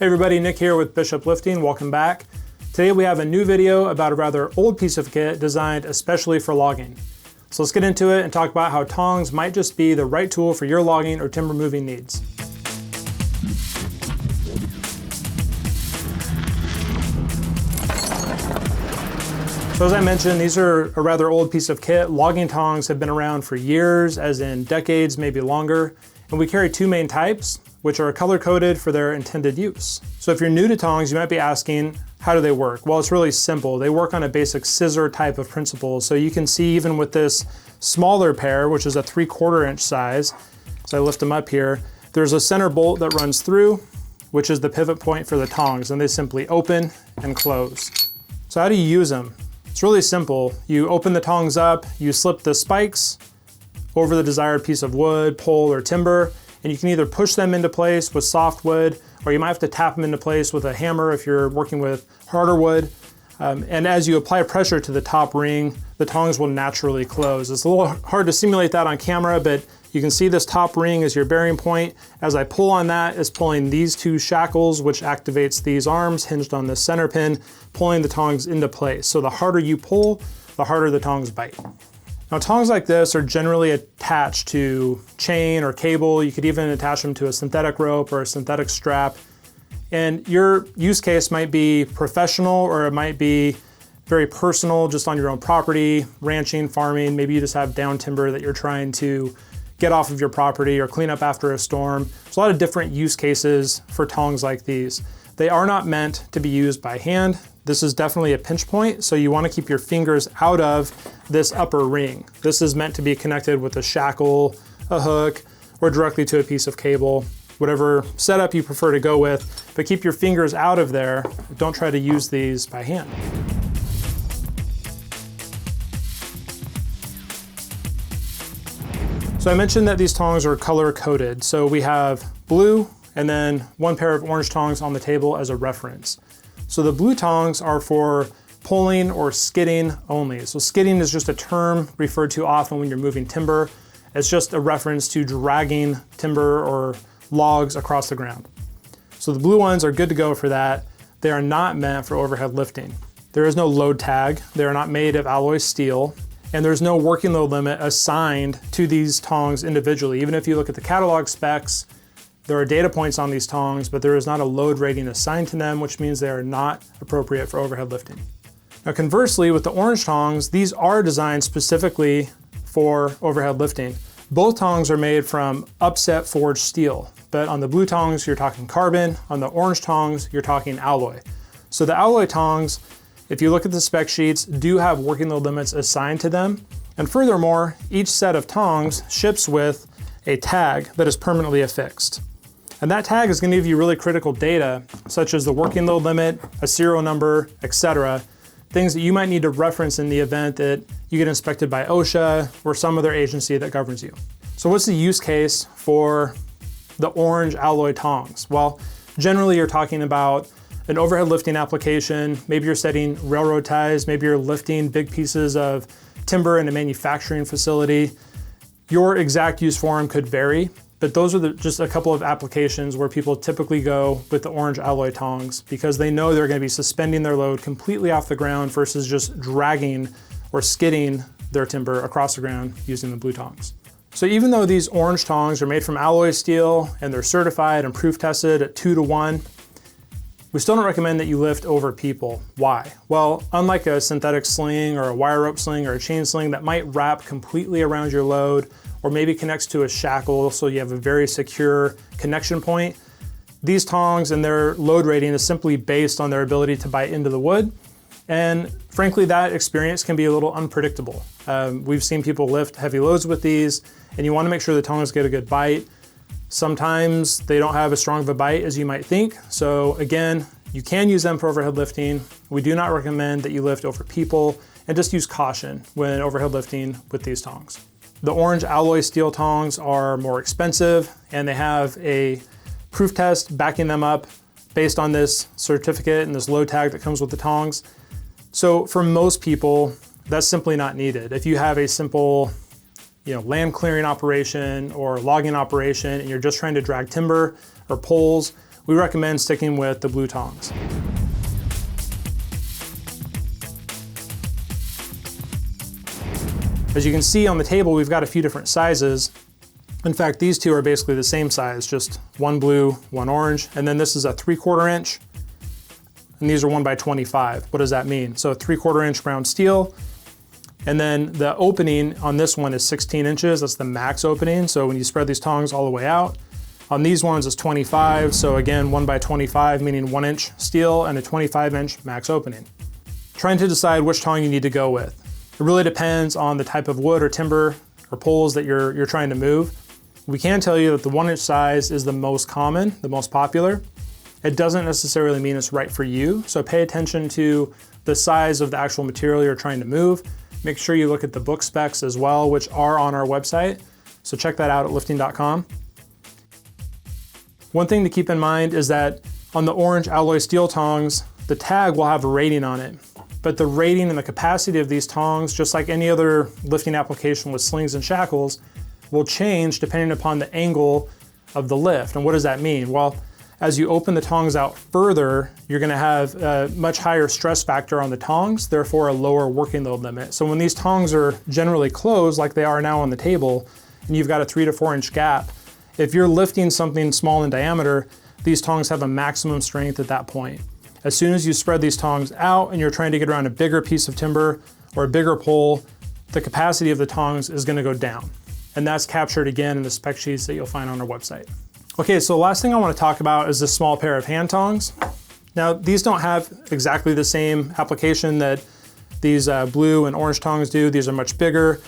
Hey everybody, Nick here with Bishop Lifting. Welcome back. Today we have a new video about a rather old piece of kit designed especially for logging. So let's get into it and talk about how tongs might just be the right tool for your logging or timber moving needs. So as I mentioned, these are a rather old piece of kit. Logging tongs have been around for years, as in decades, maybe longer. And we carry two main types, which are color-coded for their intended use. So if you're new to tongs, you might be asking, how do they work? Well, it's really simple. They work on a basic scissor type of principle. So you can see even with this smaller pair, which is a 3/4 inch size, so I lift them up here, there's a center bolt that runs through, which is the pivot point for the tongs, and they simply open and close. So how do you use them? It's really simple. You open the tongs up, you slip the spikes over the desired piece of wood, pole, or timber, and you can either push them into place with soft wood, or you might have to tap them into place with a hammer if you're working with harder wood. And as you apply pressure to the top ring, the tongs will naturally close. It's a little hard to simulate that on camera, but you can see this top ring is your bearing point. As I pull on that, it's pulling these two shackles, which activates these arms hinged on this center pin, pulling the tongs into place. So the harder you pull, the harder the tongs bite. Now tongs like this are generally attached to chain or cable. You could even attach them to a synthetic rope or a synthetic strap. And your use case might be professional, or it might be very personal, just on your own property, ranching, farming. Maybe you just have down timber that you're trying to get off of your property or clean up after a storm. There's a lot of different use cases for tongs like these. They are not meant to be used by hand. This is definitely a pinch point, so you want to keep your fingers out of this upper ring. This is meant to be connected with a shackle, a hook, or directly to a piece of cable, whatever setup you prefer to go with, but keep your fingers out of there. Don't try to use these by hand. So I mentioned that these tongs are color coded. So we have blue and then one pair of orange tongs on the table as a reference. So the blue tongs are for pulling or skidding only. So skidding is just a term referred to often when you're moving timber. It's just a reference to dragging timber or logs across the ground. So the blue ones are good to go for that. They are not meant for overhead lifting. There is no load tag. They are not made of alloy steel, and there's no working load limit assigned to these tongs individually. Even if you look at the catalog specs, there are data points on these tongs, but there is not a load rating assigned to them, which means they are not appropriate for overhead lifting. Now conversely, with the orange tongs, these are designed specifically for overhead lifting. Both tongs are made from upset forged steel, but on the blue tongs, you're talking carbon. On the orange tongs, you're talking alloy. So the alloy tongs, if you look at the spec sheets, do have working load limits assigned to them. And furthermore, each set of tongs ships with a tag that is permanently affixed. And that tag is going to give you really critical data, such as the working load limit, a serial number, etc. Things that you might need to reference in the event that you get inspected by OSHA or some other agency that governs you. So what's the use case for the orange alloy tongs? Well, generally you're talking about an overhead lifting application. Maybe you're setting railroad ties, maybe you're lifting big pieces of timber in a manufacturing facility. Your exact use for them could vary, but those are just a couple of applications where people typically go with the orange alloy tongs because they know they're going to be suspending their load completely off the ground versus just dragging or skidding their timber across the ground using the blue tongs. So even though these orange tongs are made from alloy steel and they're certified and proof tested at 2-to-1, we still don't recommend that you lift over people. Why? Well, unlike a synthetic sling or a wire rope sling or a chain sling that might wrap completely around your load or maybe connects to a shackle so you have a very secure connection point, these tongs and their load rating is simply based on their ability to bite into the wood. And frankly, that experience can be a little unpredictable. We've seen people lift heavy loads with these, and you want to make sure the tongs get a good bite. Sometimes they don't have as strong of a bite as you might think. So again, you can use them for overhead lifting. We do not recommend that you lift over people, and just use caution when overhead lifting with these tongs. The orange alloy steel tongs are more expensive, and they have a proof test backing them up based on this certificate and this load tag that comes with the tongs. So for most people, that's simply not needed. If you have a simple land clearing operation or logging operation and you're just trying to drag timber or poles, we recommend sticking with the blue tongs. As you can see on the table, we've got a few different sizes. In fact, these two are basically the same size, just one blue, one orange, and then this is a 3/4 inch, and these are 1x25. What does that mean? So a 3/4 inch ground steel, and then the opening on this one is 16 inches, that's the max opening, so when you spread these tongs all the way out. On these ones it's 25, so again 1x25, meaning 1 inch steel and a 25 inch max opening. Trying to decide which tong you need to go with. It really depends on the type of wood or timber or poles that you're trying to move. We can tell you that the 1 inch size is the most common, the most popular. It doesn't necessarily mean it's right for you, so pay attention to the size of the actual material you're trying to move. Make sure you look at the book specs as well, which are on our website, so check that out at lifting.com. One thing to keep in mind is that on the orange alloy steel tongs, the tag will have a rating on it. But the rating and the capacity of these tongs, just like any other lifting application with slings and shackles, will change depending upon the angle of the lift. And what does that mean? Well, as you open the tongs out further, you're gonna have a much higher stress factor on the tongs, therefore a lower working load limit. So when these tongs are generally closed, like they are now on the table, and you've got a 3 to 4 inch gap, if you're lifting something small in diameter, these tongs have a maximum strength at that point. As soon as you spread these tongs out and you're trying to get around a bigger piece of timber or a bigger pole, the capacity of the tongs is gonna go down. And that's captured again in the spec sheets that you'll find on our website. Okay, so the last thing I wanna talk about is this small pair of hand tongs. Now, these don't have exactly the same application that these blue and orange tongs do. These are much bigger.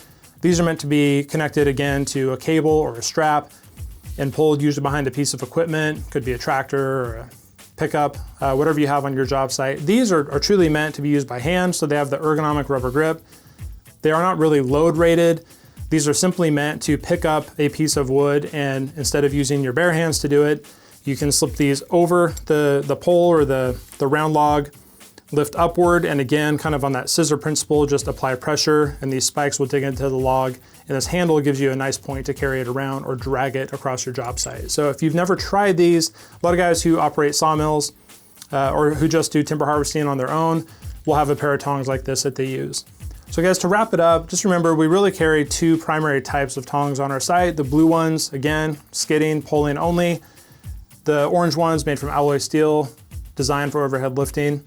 These are meant to be connected again to a cable or a strap and pulled usually behind a piece of equipment. Could be a tractor or a pickup, whatever you have on your job site. These are truly meant to be used by hand, so they have the ergonomic rubber grip. They are not really load rated. These are simply meant to pick up a piece of wood, and instead of using your bare hands to do it, you can slip these over the pole or the round log, lift upward, and again, kind of on that scissor principle, just apply pressure, and these spikes will dig into the log, and this handle gives you a nice point to carry it around or drag it across your job site. So if you've never tried these, a lot of guys who operate sawmills or who just do timber harvesting on their own will have a pair of tongs like this that they use. So guys, to wrap it up, just remember we really carry two primary types of tongs on our site. The blue ones, again, skidding, pulling only. The orange ones made from alloy steel, designed for overhead lifting.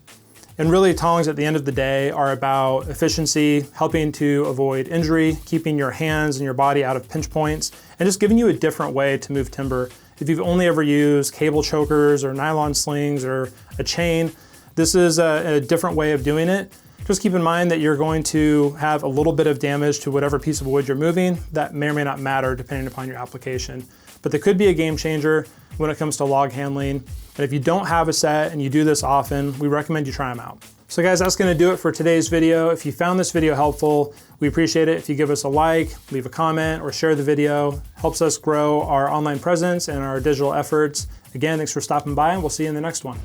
And really, tongs at the end of the day are about efficiency, helping to avoid injury, keeping your hands and your body out of pinch points, and just giving you a different way to move timber. If you've only ever used cable chokers or nylon slings or a chain, this is a different way of doing it. Just keep in mind that you're going to have a little bit of damage to whatever piece of wood you're moving. That may or may not matter depending upon your application. But they could be a game changer when it comes to log handling. And if you don't have a set and you do this often, we recommend you try them out. So guys, that's gonna do it for today's video. If you found this video helpful, we appreciate it if you give us a like, leave a comment, or share the video. Helps us grow our online presence and our digital efforts. Again, thanks for stopping by, and we'll see you in the next one.